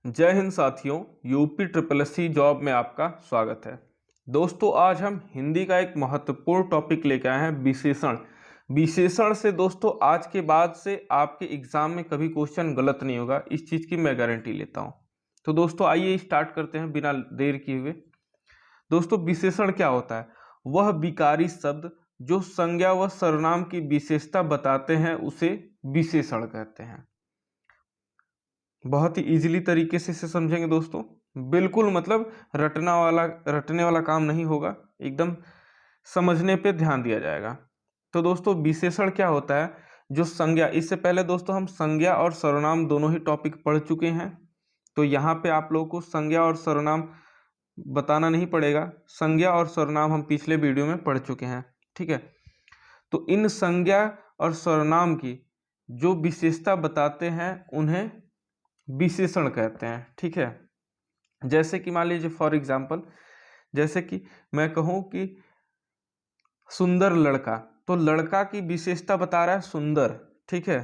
जय हिंद साथियों। UP triple SC job में आपका स्वागत है। दोस्तों आज हम हिंदी का एक महत्वपूर्ण टॉपिक लेकर आए हैं, विशेषण। विशेषण से दोस्तों आज के बाद से आपके एग्जाम में कभी क्वेश्चन गलत नहीं होगा, इस चीज की मैं गारंटी लेता हूं। तो दोस्तों आइए स्टार्ट करते हैं बिना देर किए हुए। दोस्तों विशेषण क्या होता है? वह विकारी शब्द जो संज्ञा व सर्वनाम की विशेषता बताते हैं उसे विशेषण कहते हैं। बहुत ही इजीली तरीके से इसे समझेंगे दोस्तों। बिल्कुल मतलब रटने वाला काम नहीं होगा, एकदम समझने पे ध्यान दिया जाएगा। तो दोस्तों विशेषण क्या होता है? जो संज्ञा, इससे पहले दोस्तों हम संज्ञा और सर्वनाम दोनों ही टॉपिक पढ़ चुके हैं, तो यहाँ पे आप लोगों को संज्ञा और सर्वनाम बताना नहीं पड़ेगा। संज्ञा और सर्वनाम हम पिछले वीडियो में पढ़ चुके हैं, ठीक है। तो इन संज्ञा और सर्वनाम की जो विशेषता बताते हैं उन्हें विशेषण कहते हैं, ठीक है। जैसे कि मान लीजिए फॉर एग्जाम्पल, जैसे कि मैं कहूं कि सुंदर लड़का, तो लड़का की विशेषता बता रहा है सुंदर, ठीक है,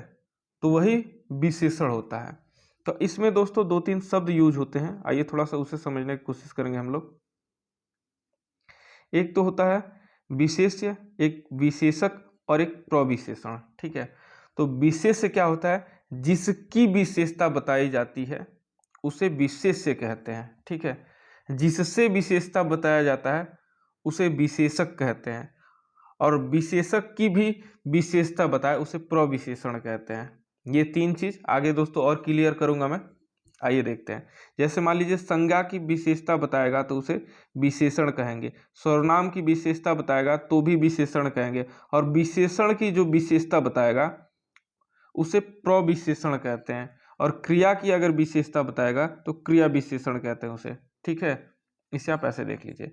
तो वही विशेषण होता है। तो इसमें दोस्तों दो तीन शब्द यूज होते हैं, आइए थोड़ा सा उसे समझने की कोशिश करेंगे हम लोग। एक तो होता है विशेष्य, एक विशेषक और एक प्रविशेषण, ठीक है। तो विशेष्य क्या होता है? जिसकी विशेषता बताई जाती है उसे विशेष्य कहते हैं, ठीक है। जिससे विशेषता बताया जाता है उसे विशेषक कहते हैं, और विशेषक की भी विशेषता बताए उसे प्रविशेषण कहते हैं। ये तीन चीज आगे दोस्तों और क्लियर करूंगा मैं, आइए देखते हैं। जैसे मान लीजिए संज्ञा की विशेषता बताएगा तो उसे विशेषण कहेंगे, सर्वनाम की विशेषता बताएगा तो भी विशेषण कहेंगे, और विशेषण की जो विशेषता बताएगा उसे प्रविशेषण कहते हैं, और क्रिया की अगर विशेषता बताएगा तो क्रिया विशेषण कहते हैं उसे, ठीक है। इसे आप ऐसे देख लीजिए,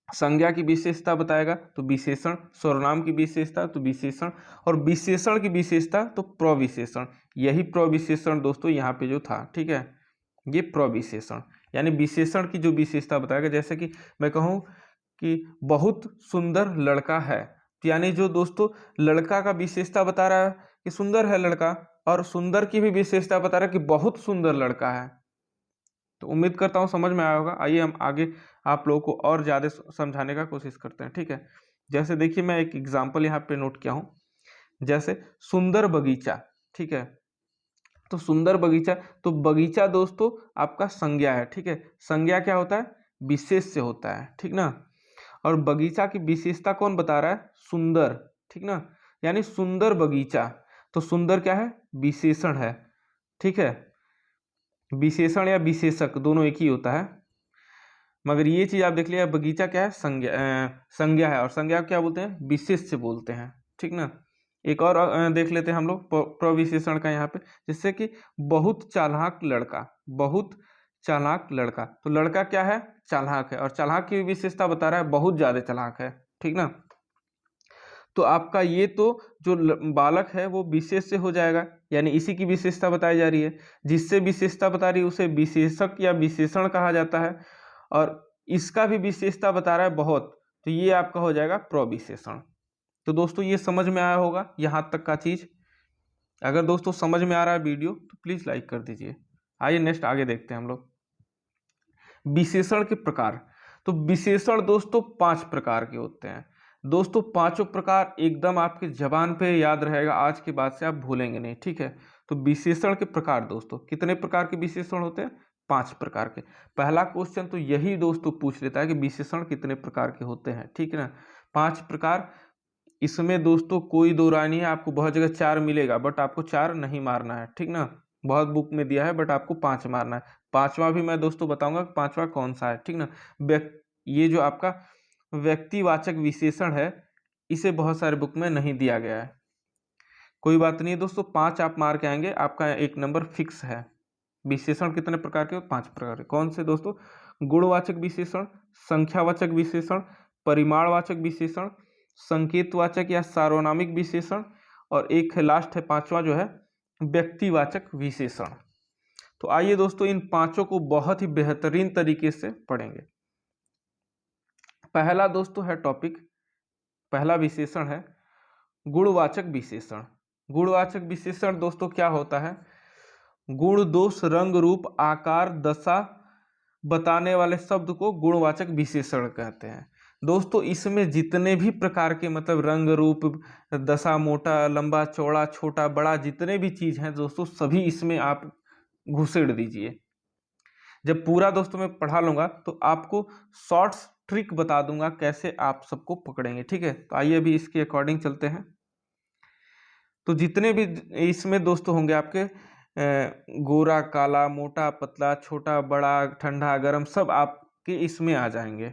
संज्ञा की विशेषता बताएगा तो विशेषण, सर्वनाम की विशेषता तो विशेषण, और विशेषण की विशेषता तो प्रविशेषण। यही प्रविशेषण दोस्तों यहाँ पे जो था, ठीक है, ये प्रविशेषण यानी विशेषण की जो विशेषता बताएगा। जैसे कि मैं कहूँ कि बहुत सुंदर लड़का है, तो यानी जो दोस्तों लड़का का विशेषता बता रहा है कि सुंदर है लड़का, और सुंदर की भी विशेषता बता रहा है कि बहुत सुंदर लड़का है। तो उम्मीद करता हूँ समझ में आया होगा। आइए हम आगे आप लोगों को और ज़्यादा समझाने का कोशिश करते हैं, ठीक है। जैसे देखिए मैं एक एग्जाम्पल यहाँ पे नोट किया हूँ, जैसे सुंदर बगीचा, ठीक है। तो सुंदर बगीचा, तो बगीचा दोस्तों आपका संज्ञा है, ठीक है। संज्ञा क्या होता है? विशेष्य होता है, ठीक ना। और बगीचा की विशेषता कौन बता रहा है? सुंदर, ठीक ना। यानी सुंदर बगीचा, तो सुंदर क्या है? विशेषण है, ठीक है। विशेषण या विशेषक दोनों एक ही होता है, मगर ये चीज आप देख लिया, बगीचा क्या है? संज्ञा है, और संज्ञा क्या बोलते हैं? विशेष से बोलते हैं, ठीक ना। एक और देख लेते हैं हम लोग प्रविशेषण का यहाँ पे, जिससे कि बहुत चालाक लड़का, बहुत चालाक लड़का, तो लड़का क्या है? चालाक है, और चालाक की विशेषता बता रहा है बहुत ज्यादा चालाक है, ठीक ना। तो आपका ये तो जो बालक है वो विशेष से हो जाएगा, यानी इसी की विशेषता बताई जा रही है। जिससे विशेषता बता रही है उसे विशेषक या विशेषण कहा जाता है, और इसका भी विशेषता बता रहा है बहुत, तो ये आपका हो जाएगा प्रविशेषण। तो दोस्तों ये समझ में आया होगा यहाँ तक का चीज। अगर दोस्तों समझ में आ रहा है वीडियो तो प्लीज लाइक कर दीजिए। आइए नेक्स्ट आगे देखते हैं हम लोग विशेषण के प्रकार। तो विशेषण दोस्तों 5 प्रकार के होते हैं। दोस्तों पांचों प्रकार एकदम आपके जबान पे याद रहेगा, आज के बाद से आप भूलेंगे नहीं, ठीक है। तो विशेषण के प्रकार दोस्तों, कितने प्रकार के विशेषण होते हैं? 5 प्रकार के। पहला क्वेश्चन तो यही दोस्तों पूछ लेता है कि विशेषण कितने प्रकार के होते हैं, ठीक है ना। 5 प्रकार, इसमें दोस्तों कोई दो राय नहीं है। आपको बहुत जगह 4 मिलेगा, बट आपको 4 नहीं मारना है, ठीक ना। बहुत बुक में दिया है बट आपको 5 मारना है। पांचवा भी मैं दोस्तों बताऊंगा कि पांचवा कौन सा है, ठीक ना। ये जो आपका व्यक्तिवाचक विशेषण है, इसे बहुत सारे बुक में नहीं दिया गया है। कोई बात नहीं है दोस्तों, 5 आप मार के आएंगे, आपका 1 नंबर फिक्स है। विशेषण कितने प्रकार के? 5 प्रकार के। कौन से दोस्तों? गुणवाचक विशेषण, संख्यावाचक विशेषण, परिमाणवाचक विशेषण, संकेतवाचक या सार्वनामिक विशेषण, और एक है लास्ट है 5वां जो है व्यक्तिवाचक विशेषण। तो आइए दोस्तों इन पांचों को बहुत ही बेहतरीन तरीके से पढ़ेंगे। पहला दोस्तों है टॉपिक, पहला विशेषण है गुणवाचक विशेषण। गुणवाचक विशेषण दोस्तों क्या होता है? गुण दोष रंग रूप आकार दशा बताने वाले शब्द को गुणवाचक विशेषण कहते हैं। दोस्तों इसमें जितने भी प्रकार के मतलब रंग रूप दशा मोटा लंबा चौड़ा छोटा बड़ा जितने भी चीज हैं दोस्तों सभी इसमें आप घुसेड़ दीजिए। जब पूरा दोस्तों मैं पढ़ा लूंगा तो आपको शॉर्ट्स ट्रिक बता दूंगा कैसे आप सबको पकड़ेंगे, ठीक है। तो आइए अभी इसके अकॉर्डिंग चलते हैं। तो जितने भी इसमें दोस्तों होंगे आपके गोरा काला मोटा पतला छोटा बड़ा ठंडा गर्म सब आपके इसमें आ जाएंगे।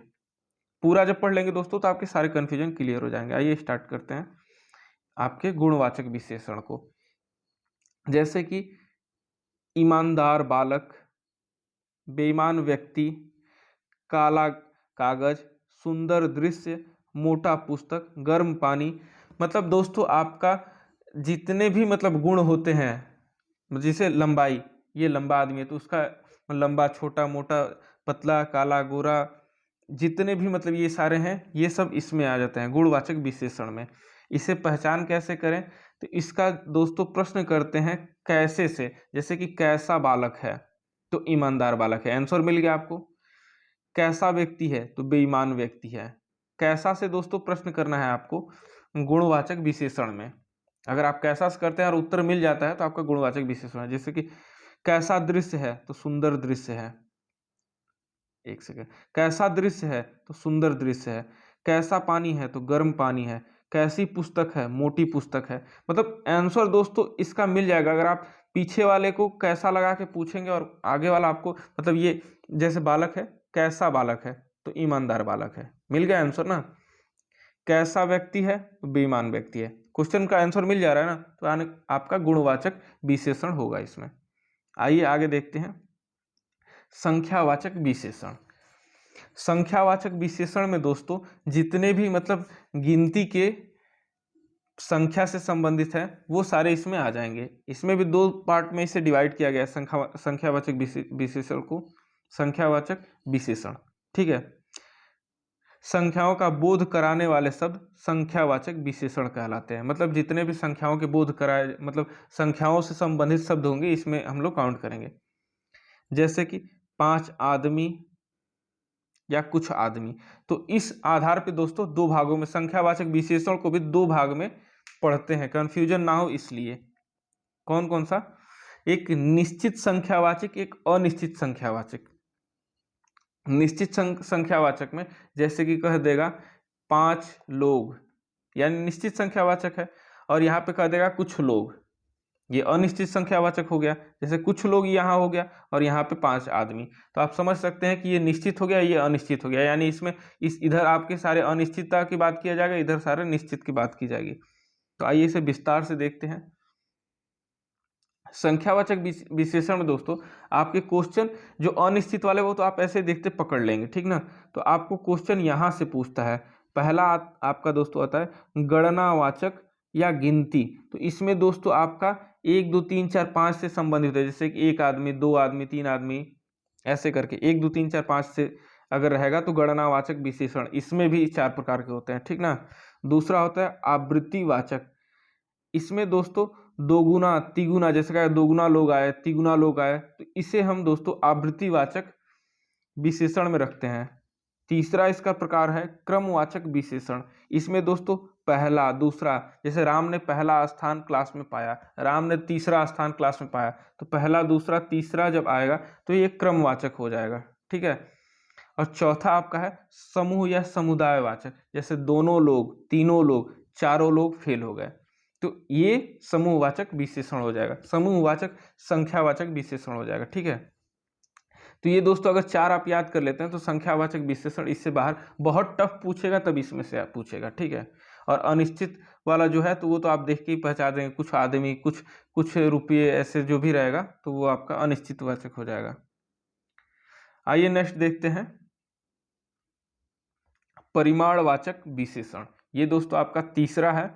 पूरा जब पढ़ लेंगे दोस्तों तो आपके सारे कंफ्यूजन क्लियर हो जाएंगे। आइए स्टार्ट करते हैं आपके गुणवाचक विशेषण को। जैसे कि ईमानदार बालक, बेईमान व्यक्ति, काला कागज, सुंदर दृश्य, मोटा पुस्तक, गर्म पानी। मतलब दोस्तों आपका जितने भी मतलब गुण होते हैं, जैसे लंबाई, ये लंबा आदमी है तो उसका लंबा छोटा मोटा पतला काला गोरा जितने भी मतलब ये सारे हैं ये सब इसमें आ जाते हैं गुणवाचक विशेषण में। इसे पहचान कैसे करें तो इसका दोस्तों प्रश्न करते हैं कैसे से। जैसे कि कैसा बालक है तो ईमानदार बालक है, आंसर मिल गया आपको। कैसा व्यक्ति है तो बेईमान व्यक्ति है। कैसा से दोस्तों प्रश्न करना है आपको गुणवाचक विशेषण में। अगर आप कैसा से करते हैं और उत्तर मिल जाता है तो आपका गुणवाचक विशेषण है। जैसे कि कैसा दृश्य है तो सुंदर दृश्य है, एक सेकंड, कैसा दृश्य है तो सुंदर दृश्य है, कैसा पानी है तो गर्म पानी है, कैसी पुस्तक है मोटी पुस्तक है। मतलब आंसर दोस्तों इसका मिल जाएगा अगर आप पीछे वाले को कैसा लगा के पूछेंगे और आगे वाला आपको मतलब ये जैसे बालक है कैसा बालक है तो ईमानदार बालक है, मिल गया आंसर ना। कैसा व्यक्ति है तो बेईमान व्यक्ति है, क्वेश्चन का आंसर मिल जा रहा है ना। तो आपका गुणवाचक विशेषण होगा इसमें। आइए आगे देखते हैं संख्यावाचक विशेषण। संख्यावाचक विशेषण में दोस्तों जितने भी मतलब गिनती के संख्या से संबंधित है वो सारे इसमें आ जाएंगे। इसमें भी दो पार्ट में इसे डिवाइड किया गया है संख्यावाचक विशेषण को, संख्यावाचक विशेषण, ठीक है। संख्याओं का बोध कराने वाले शब्द संख्यावाचक विशेषण कहलाते हैं। मतलब जितने भी संख्याओं के बोध कराए मतलब संख्याओं से संबंधित शब्द होंगे इसमें हम लोग काउंट करेंगे। जैसे कि 5 आदमी या कुछ आदमी। तो इस आधार पे दोस्तों दो भागों में संख्यावाचक विशेषण को भी दो भाग में पढ़ते हैं, कंफ्यूजन ना हो इसलिए। कौन कौन सा? एक निश्चित संख्यावाचक, एक अनिश्चित संख्यावाचक। निश्चित संख्यावाचक में जैसे कि कह देगा 5 लोग, यानी निश्चित संख्यावाचक है, और यहाँ पे कह देगा कुछ लोग, ये अनिश्चित संख्यावाचक हो गया। जैसे कुछ लोग यहाँ हो गया और यहाँ पे 5 आदमी, तो आप समझ सकते हैं कि ये निश्चित हो गया, ये अनिश्चित हो गया। यानी इसमें इधर आपके सारे अनिश्चितता की बात किया जाएगा, इधर सारे निश्चित की बात की जाएगी। तो आइए इसे विस्तार से देखते हैं। संख्यावाचक विशेषण में दोस्तों आपके क्वेश्चन जो अनिश्चित वाले वो तो आप ऐसे देखते पकड़ लेंगे, ठीक ना। तो आपको क्वेश्चन यहाँ से पूछता है। पहला आपका दोस्तों आता है गणनावाचक या गिनती। तो इसमें दोस्तों आपका 1 2 3 4 5 से संबंधित है। जैसे कि 1 आदमी 2 आदमी 3 आदमी ऐसे करके 1 2 3 4 5 से अगर रहेगा तो गणनावाचक विशेषण। इसमें भी 4 प्रकार के होते हैं, ठीक ना। दूसरा होता है आवृत्तिवाचक। इसमें दोस्तों दोगुना तिगुना, जैसे कहा 2 गुना लोग आए 3 गुना लोग आए, तो इसे हम दोस्तों आवृत्तिवाचक विशेषण में रखते हैं। तीसरा इसका प्रकार है क्रमवाचक विशेषण। इसमें दोस्तों पहला दूसरा, जैसे राम ने पहला स्थान क्लास में पाया, राम ने तीसरा स्थान क्लास में पाया, तो पहला दूसरा तीसरा जब आएगा तो ये क्रमवाचक हो जाएगा, ठीक है। और चौथा आपका है समूह या समुदायवाचक। जैसे दोनों लोग, तीनों लोग, चारों लोग फेल हो गए, तो ये समूहवाचक विशेषण हो जाएगा, समूहवाचक संख्यावाचक विशेषण हो जाएगा, ठीक है। तो ये दोस्तों अगर 4 आप याद कर लेते हैं तो संख्यावाचक विशेषण इससे बाहर बहुत टफ पूछेगा तब इसमें से पूछेगा, ठीक है। और अनिश्चित वाला जो है तो वो तो आप देख के ही पहचान देंगे, कुछ आदमी कुछ रुपये ऐसे जो भी रहेगा तो वो आपका अनिश्चितवाचक हो जाएगा। आइए नेक्स्ट देखते हैं परिमाणवाचक विशेषण। ये दोस्तों आपका तीसरा है।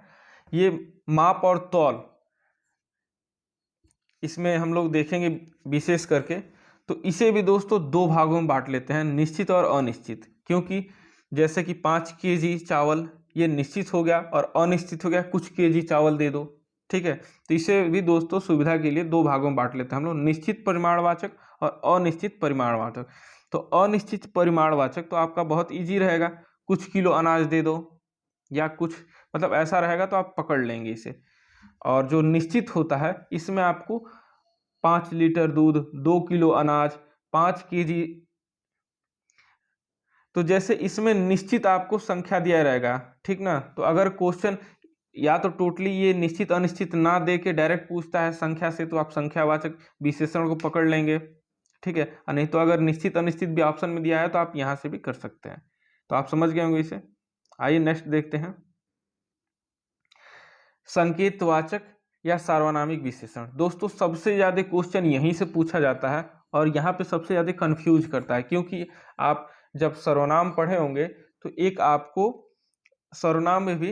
ये माप और तौल, इसमें हम लोग देखेंगे विशेष करके। तो इसे भी दोस्तों दो भागों में बांट लेते हैं, निश्चित और अनिश्चित। क्योंकि जैसे कि 5 केजी चावल ये निश्चित हो गया और अनिश्चित हो गया कुछ केजी चावल दे दो, ठीक है। तो इसे भी दोस्तों सुविधा के लिए दो भागों में बांट लेते हैं हम लोग, निश्चित परिमाणवाचक और अनिश्चित परिमाणवाचक। तो अनिश्चित परिमाणवाचक तो आपका बहुत इजी रहेगा, कुछ किलो अनाज दे दो या कुछ मतलब ऐसा रहेगा तो आप पकड़ लेंगे इसे। और जो निश्चित होता है इसमें आपको 5 लीटर दूध, 2 किलो अनाज, 5 केजी, तो जैसे इसमें निश्चित आपको संख्या दिया रहेगा, ठीक ना। तो अगर क्वेश्चन या तो टोटली ये निश्चित अनिश्चित ना दे के डायरेक्ट पूछता है संख्या से, तो आप संख्यावाचक विशेषण को पकड़ लेंगे, ठीक है। और नहीं तो अगर निश्चित अनिश्चित भी ऑप्शन में दिया है तो आप यहाँ से भी कर सकते हैं। तो आप समझ गए होंगे इसे। आइए नेक्स्ट देखते हैं, संकेतवाचक या सार्वनामिक विशेषण। दोस्तों सबसे ज्यादा क्वेश्चन यहीं से पूछा जाता है और यहाँ पे सबसे ज्यादा कंफ्यूज करता है, क्योंकि आप जब सर्वनाम पढ़े होंगे तो एक आपको सर्वनाम में भी,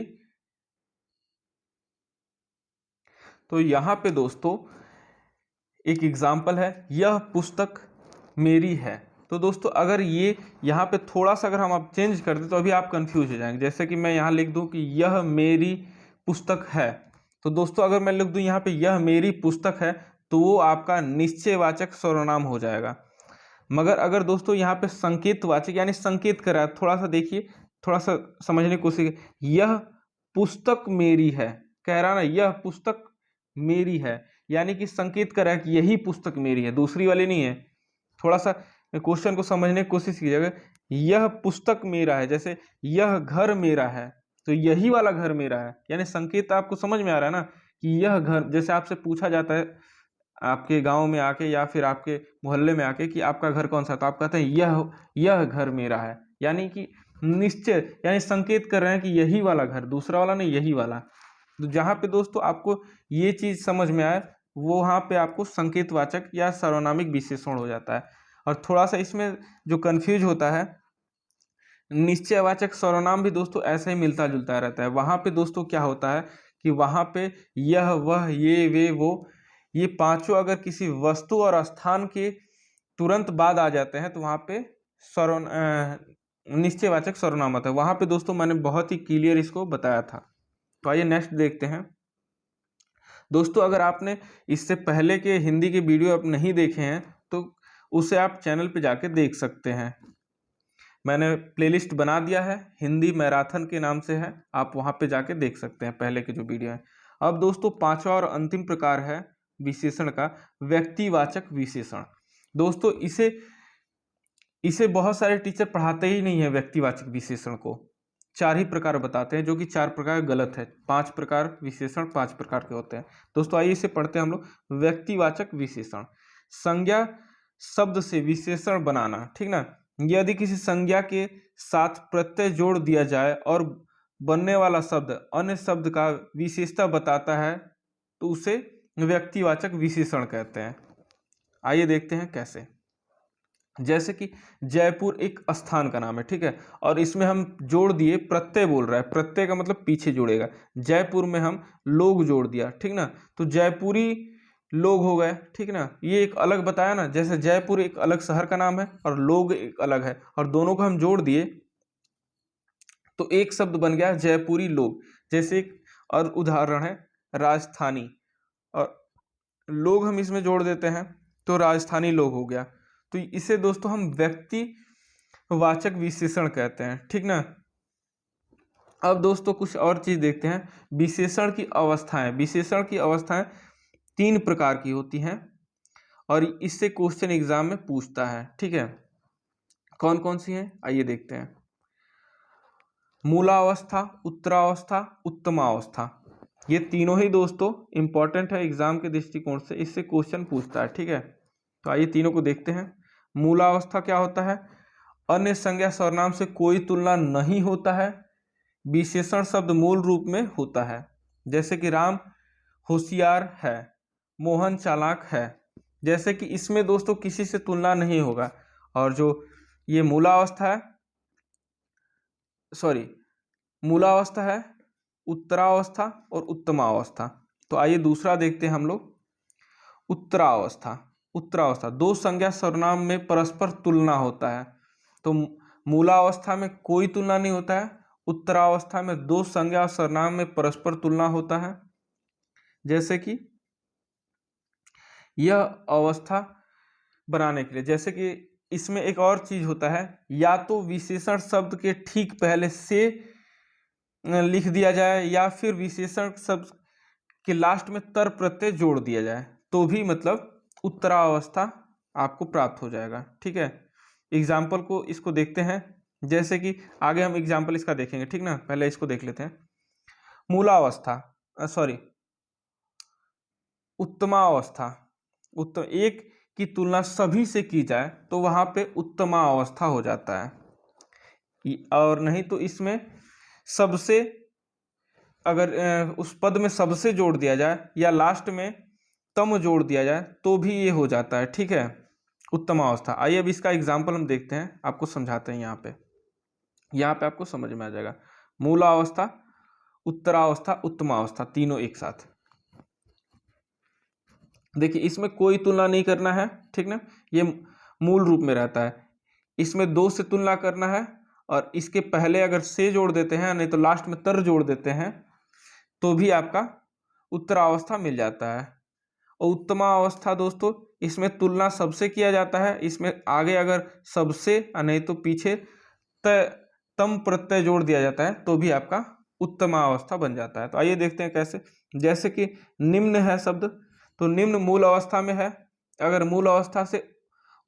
तो यहाँ पे दोस्तों एक एग्जाम्पल है, यह पुस्तक मेरी है। तो दोस्तों अगर ये यहाँ पे थोड़ा सा अगर हम आप चेंज कर दें तो अभी आप कंफ्यूज हो जाएंगे। जैसे कि मैं यहाँ लिख दूँ कि यह मेरी पुस्तक है, तो दोस्तों अगर मैं लिख दूँ यहाँ पे यह मेरी पुस्तक है तो वो आपका निश्चयवाचक सर्वनाम हो जाएगा। मगर अगर दोस्तों यहाँ पे संकेतवाचक यानी संकेत कर रहा है, थोड़ा सा देखिए, थोड़ा सा समझने की कोशिश, यह पुस्तक मेरी है, कह रहा ना यह पुस्तक मेरी है, यानी कि संकेत कर रहा है कि यही पुस्तक मेरी है, दूसरी वाली नहीं है। थोड़ा सा क्वेश्चन को समझने की कोशिश कीजिएगा, यह पुस्तक मेरा है, जैसे यह घर मेरा है तो यही वाला घर मेरा है, यानी संकेत आपको समझ में आ रहा है ना कि यह घर, जैसे आपसे पूछा जाता है आपके गांव में आके या फिर आपके मोहल्ले में आके कि आपका घर कौन सा है, तो आप कहते हैं यह घर मेरा है, यानी कि निश्चय, यानी संकेत कर रहे हैं कि यही वाला घर, दूसरा वाला नहीं, यही वाला। तो जहाँ पे दोस्तों आपको ये चीज समझ में आए वो वहाँ पे आपको संकेतवाचक या सर्वनामिक विशेषण हो जाता है। और थोड़ा सा इसमें जो कंफ्यूज होता है, निश्चयवाचक सर्वनाम भी दोस्तों ऐसे ही मिलता जुलता रहता है। वहाँ पे दोस्तों क्या होता है कि वहाँ पे यह वह ये वे वो, ये पांचों अगर किसी वस्तु और स्थान के तुरंत बाद आ जाते हैं तो वहाँ पे निश्चयवाचक सर्वनाम आता है। वहाँ पे दोस्तों मैंने बहुत ही क्लियर इसको बताया था। तो आइए नेक्स्ट देखते हैं दोस्तों, अगर आपने इससे पहले के हिंदी के वीडियो आप नहीं देखे हैं तो उसे आप चैनल पे जाके देख सकते हैं। मैंने प्लेलिस्ट बना दिया है, हिंदी मैराथन के नाम से है, आप वहाँ पे जाके देख सकते हैं पहले के जो वीडियो है। अब दोस्तों पांचवा और अंतिम प्रकार है विशेषण का, व्यक्तिवाचक विशेषण। दोस्तों इसे बहुत सारे टीचर पढ़ाते ही नहीं है व्यक्तिवाचक विशेषण को, 4 ही प्रकार बताते हैं, जो कि 4 प्रकार गलत है। 5 प्रकार विशेषण 5 प्रकार के होते हैं। दोस्तों आइए इसे पढ़ते हैं हम लोग। व्यक्तिवाचक विशेषण, संज्ञा शब्द से विशेषण बनाना, ठीक ना। यदि किसी संज्ञा के साथ प्रत्यय जोड़ दिया जाए और बनने वाला शब्द अन्य शब्द का विशेषता बताता है तो उसे व्यक्तिवाचक विशेषण कहते हैं। आइए देखते हैं कैसे। जैसे कि जयपुर एक स्थान का नाम है, ठीक है, और इसमें हम जोड़ दिए, प्रत्यय बोल रहा है, प्रत्यय का मतलब पीछे जोड़ेगा। जयपुर में हम लोग जोड़ दिया, ठीक ना, तो जयपुरी लोग हो गए, ठीक ना। ये एक अलग बताया ना, जैसे जयपुर एक अलग शहर का नाम है और लोग एक अलग है, और दोनों को हम जोड़ दिए तो एक शब्द बन गया जयपुरी लोग। जैसे एक और उदाहरण है राजस्थानी, और लोग हम इसमें जोड़ देते हैं तो राजस्थानी लोग हो गया। तो इसे दोस्तों हम व्यक्तिवाचक विशेषण कहते हैं, ठीक ना। अब दोस्तों कुछ और चीज देखते हैं, विशेषण की अवस्थाएं। विशेषण की अवस्थाएं 3 प्रकार की होती हैं और इससे क्वेश्चन एग्जाम में पूछता है, ठीक है। कौन कौन सी हैं आइए देखते हैं। मूलावस्था, उत्तरावस्था, उत्तमावस्था, ये तीनों ही दोस्तों इंपॉर्टेंट है एग्जाम के दृष्टिकोण से, इससे क्वेश्चन पूछता है, ठीक है। तो आइए तीनों को देखते हैं। मूलावस्था क्या होता है, अन्य संज्ञा सर्वनाम से कोई तुलना नहीं होता है, विशेषण शब्द मूल रूप में होता है। जैसे कि राम होशियार है, मोहन चालाक है, जैसे कि इसमें दोस्तों किसी से तुलना नहीं होगा। और जो ये मूलावस्था है, मूलावस्था है, उत्तरावस्था और उत्तमावस्था। तो आइए दूसरा देखते हैं हम लोग, उत्तरावस्था। उत्तरावस्था, 2 संज्ञा सर्वनाम में परस्पर तुलना होता है। तो मूलावस्था में कोई तुलना नहीं होता है, उत्तरावस्था में 2 संज्ञा सर्वनाम में परस्पर तुलना होता है। जैसे कि यह अवस्था बनाने के लिए, जैसे कि इसमें एक और चीज होता है, या तो विशेषण शब्द के ठीक पहले से लिख दिया जाए या फिर विशेषण शब्द के लास्ट में तर प्रत्यय जोड़ दिया जाए, तो भी मतलब उत्तरावस्था आपको प्राप्त हो जाएगा। ठीक है, एग्जाम्पल को इसको देखते हैं, जैसे कि आगे हम एग्जाम्पल इसका देखेंगे। ठीक ना, पहले इसको देख लेते हैं। मूलावस्था, सॉरी, उत्तमावस्था। उत्तम एक की तुलना सभी से की जाए तो वहां पे उत्तमावस्था हो जाता है। और नहीं तो इसमें सबसे, अगर उस पद में सबसे जोड़ दिया जाए या लास्ट में तम जोड़ दिया जाए तो भी ये हो जाता है। ठीक है, उत्तमावस्था। आइए अब इसका एग्जाम्पल हम देखते हैं, आपको समझाते हैं। यहाँ पे आपको समझ में आ जाएगा। मूलावस्था, उत्तरावस्था, उत्तमावस्था, तीनों एक साथ। देखिए, इसमें कोई तुलना नहीं करना है। ठीक ना, ये मूल रूप में रहता है। इसमें दो से तुलना करना है, और इसके पहले अगर से जोड़ देते हैं, नहीं तो लास्ट में तर जोड़ देते हैं, तो भी आपका उत्तरावस्था मिल जाता है। और उत्तमावस्था दोस्तों, इसमें तुलना सबसे किया जाता है। इसमें आगे अगर सबसे नहीं तो पीछे तम प्रत्यय जोड़ दिया जाता है तो भी आपका उत्तमावस्था बन जाता है। तो आइए देखते हैं कैसे। जैसे कि निम्न है शब्द, तो निम्न मूल अवस्था में है। अगर मूल अवस्था से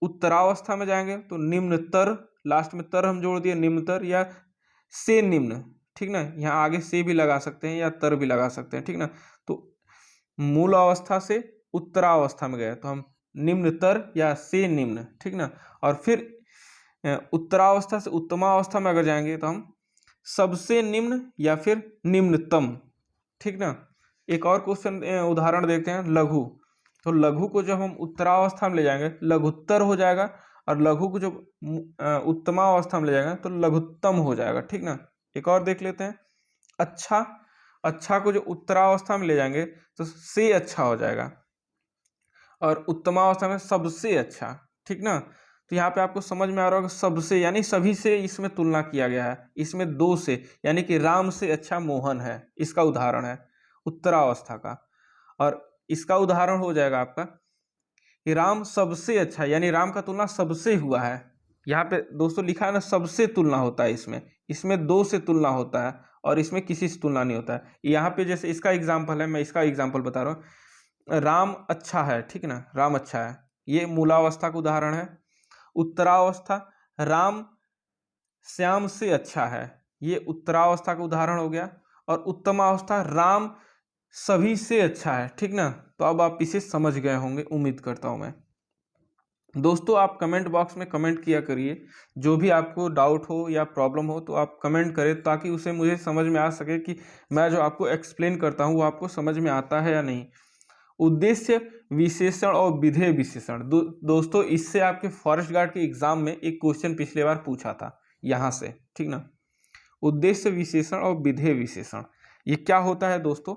उत्तरावस्था में जाएंगे तो निम्नतर, लास्ट में तर हम जोड़ दिए, निम्नतर या से निम्न। ठीक ना, यहाँ आगे से भी लगा सकते हैं या तर भी लगा सकते हैं। ठीक ना, तो मूल अवस्था से उत्तरावस्था में गए तो हम निम्नतर या से निम्न। ठीक ना, और फिर उत्तरावस्था से उत्तमावस्था में अगर जाएंगे तो हम सबसे निम्न या फिर निम्नतम। ठीक ना, एक और क्वेश्चन उदाहरण देखते हैं। लघु, तो लघु को जब हम उत्तरावस्था में ले जाएंगे लघुत्तर हो जाएगा, और लघु को जब उत्तमावस्था में ले जाएंगे तो लघुत्तम हो जाएगा। ठीक ना, एक और देख लेते हैं। अच्छा, अच्छा को जो उत्तरावस्था में ले जाएंगे तो से अच्छा हो जाएगा, और उत्तमावस्था में सबसे अच्छा। ठीक ना, तो यहाँ पे आपको समझ में आ रहा होगा, सबसे यानी सभी से इसमें तुलना किया गया है। इसमें दो से, यानी कि राम से अच्छा मोहन है, इसका उदाहरण है उत्तरावस्था का। और इसका उदाहरण हो जाएगा आपका कि राम सबसे अच्छा, यानी राम का तुलना सबसे हुआ है। यहाँ पे दोस्तों लिखा है ना, सबसे तुलना होता है। इसमें दो से तुलना होता है, और इसमें किसी से तुलना नहीं होता है। यहाँ पे जैसे इसका एग्जाम्पल है, मैं इसका एग्जाम्पल बता रहा हूँ। राम अच्छा है, ठीक है ना, राम अच्छा है, ये मूलावस्था का उदाहरण है। उत्तरावस्था, राम श्याम से अच्छा है, ये उत्तरावस्था का उदाहरण हो गया। और उत्तमावस्था, राम सभी से अच्छा है। ठीक ना, तो अब आप इसे समझ गए होंगे, उम्मीद करता हूं मैं। दोस्तों, आप कमेंट बॉक्स में कमेंट किया करिए, जो भी आपको डाउट हो या प्रॉब्लम हो तो आप कमेंट करें, ताकि उसे मुझे समझ में आ सके कि मैं जो आपको एक्सप्लेन करता हूँ वो आपको समझ में आता है या नहीं। उद्देश्य विशेषण और विधेय विशेषण। दोस्तों, इससे आपके फॉरेस्ट गार्ड के एग्जाम में एक क्वेश्चन पिछले बार पूछा था यहाँ से। ठीक ना, उद्देश्य विशेषण और विधेय विशेषण, ये क्या होता है दोस्तों?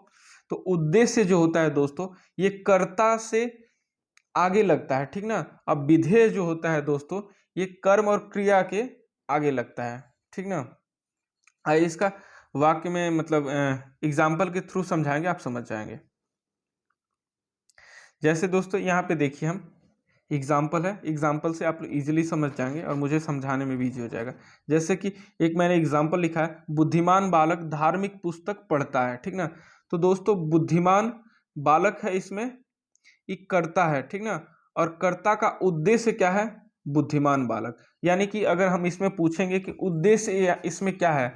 तो उद्देश्य जो होता है दोस्तों, ये कर्ता से आगे लगता है। ठीक ना, अब विधेय जो होता है दोस्तों, ये कर्म और क्रिया के आगे लगता है। ठीक ना, आइए इसका वाक्य में मतलब एग्जाम्पल के थ्रू समझाएंगे, आप समझ जाएंगे। जैसे दोस्तों यहाँ पे देखिए, हम एग्जाम्पल है, एग्जाम्पल से आप इजीली समझ जाएंगे और मुझे समझाने में भी इजी हो जाएगा। जैसे कि एक मैंने एग्जाम्पल लिखा है, बुद्धिमान बालक धार्मिक पुस्तक पढ़ता है। ठीक ना, तो दोस्तों बुद्धिमान बालक है, इसमें एक कर्ता है। ठीक ना, और कर्ता का उद्देश्य क्या है? बुद्धिमान बालक। यानी कि अगर हम इसमें पूछेंगे कि उद्देश्य इसमें क्या है,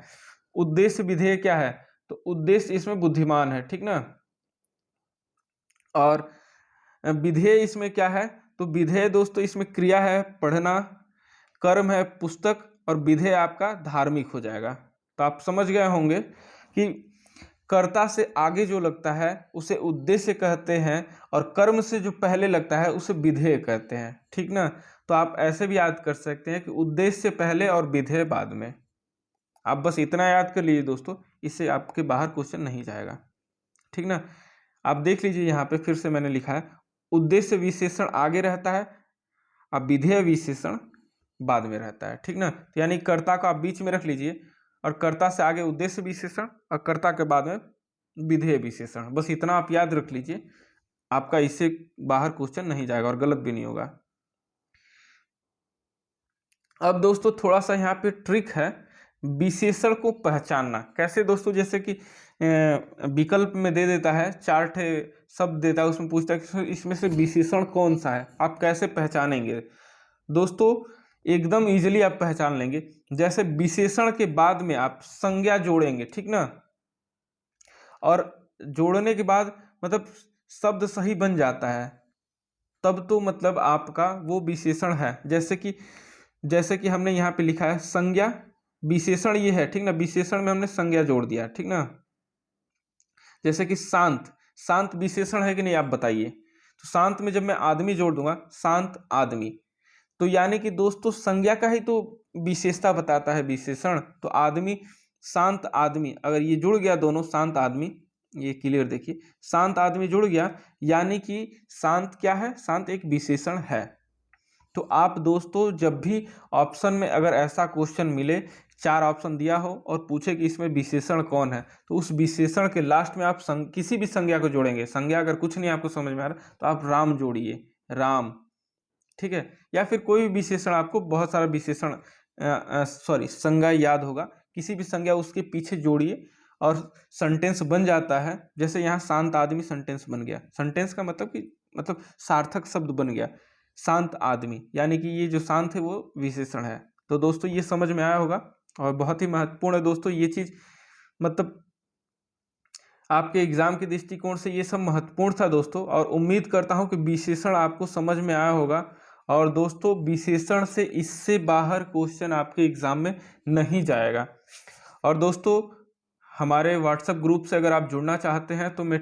उद्देश्य विधेय क्या है, तो उद्देश्य इसमें बुद्धिमान है। ठीक ना, और विधेय इसमें क्या है? तो विधेय दोस्तों इसमें क्रिया है पढ़ना, कर्म है पुस्तक, और विधेय आपका धार्मिक हो जाएगा। तो आप समझ गए होंगे कि कर्ता से आगे जो लगता है उसे उद्देश्य कहते हैं, और कर्म से जो पहले लगता है उसे विधेय कहते हैं। ठीक ना, तो आप ऐसे भी याद कर सकते हैं कि उद्देश्य पहले और विधेय बाद में। आप बस इतना याद कर लीजिए दोस्तों, इससे आपके बाहर क्वेश्चन नहीं जाएगा। ठीक ना, आप देख लीजिए, यहाँ पे फिर से मैंने लिखा है, उद्देश्य विशेषण आगे रहता है, अब विधेय विशेषण बाद में रहता है। ठीक ना, तो यानी कर्ता को आप बीच में रख लीजिए, और कर्ता से आगे उद्देश्य विशेषण, और कर्ता के बाद में विधेय विशेषण। बस इतना आप याद रख लीजिए, आपका इससे बाहर क्वेश्चन नहीं जाएगा और गलत भी नहीं होगा। अब दोस्तों थोड़ा सा यहाँ पे ट्रिक है, विशेषण को पहचानना कैसे दोस्तों। जैसे कि विकल्प में दे देता है, 4 शब्द देता है, उसमें पूछता है कि इसमें से विशेषण कौन सा है, आप कैसे पहचानेंगे दोस्तों। एकदम इजीली आप पहचान लेंगे। जैसे विशेषण के बाद में आप संज्ञा जोड़ेंगे, ठीक ना, और जोड़ने के बाद मतलब शब्द सही बन जाता है, तब तो मतलब आपका वो विशेषण है। जैसे कि हमने यहाँ पे लिखा है संज्ञा विशेषण ये है, ठीक ना, विशेषण में हमने संज्ञा जोड़ दिया, ठीक ना। जैसे कि शांत, शांत विशेषण है कि नहीं आप बताइए। तो शांत में जब मैं आदमी जोड़ दूंगा, शांत आदमी, तो यानी कि दोस्तों संज्ञा का ही तो विशेषता बताता है विशेषण। तो आदमी, शांत आदमी, अगर ये जुड़ गया दोनों, शांत आदमी, ये क्लियर देखिए, शांत आदमी जुड़ गया, यानी कि शांत क्या है, शांत एक विशेषण है। तो आप दोस्तों जब भी ऑप्शन में अगर ऐसा क्वेश्चन मिले, 4 ऑप्शन दिया हो और पूछे कि इसमें विशेषण कौन है, तो उस विशेषण के लास्ट में आप किसी भी संज्ञा को जोड़ेंगे। संज्ञा अगर कुछ नहीं आपको समझ में आ रहा तो आप राम जोड़िए, राम, ठीक है। या फिर कोई भी विशेषण, आपको बहुत सारा विशेषण संज्ञा याद होगा, किसी भी संज्ञा उसके पीछे जोड़िए और सेंटेंस बन जाता है। जैसे यहाँ शांत आदमी सेंटेंस बन गया, सेंटेंस का मतलब सार्थक शब्द बन गया, शांत आदमी, यानी कि ये जो शांत है वो विशेषण है। तो दोस्तों ये समझ में आया होगा और बहुत ही महत्वपूर्ण है दोस्तों ये चीज, मतलब आपके एग्जाम के दृष्टिकोण से ये सब महत्वपूर्ण था दोस्तों। और उम्मीद करता हूँ कि विशेषण आपको समझ में आया होगा। और दोस्तों विशेषण से इससे बाहर क्वेश्चन आपके एग्जाम में नहीं जाएगा। और दोस्तों हमारे व्हाट्सएप ग्रुप से अगर आप जुड़ना चाहते हैं तो मैं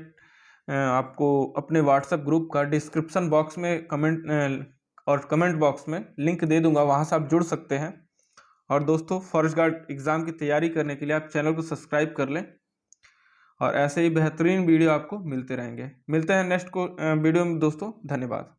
आपको अपने व्हाट्सएप ग्रुप का डिस्क्रिप्शन बॉक्स में कमेंट बॉक्स में लिंक दे दूंगा, वहां से आप जुड़ सकते हैं। और दोस्तों फॉरेस्ट गार्ड एग्जाम की तैयारी करने के लिए आप चैनल को सब्सक्राइब कर लें और ऐसे ही बेहतरीन वीडियो आपको मिलते रहेंगे। मिलते हैं नेक्स्ट वीडियो में दोस्तों, धन्यवाद।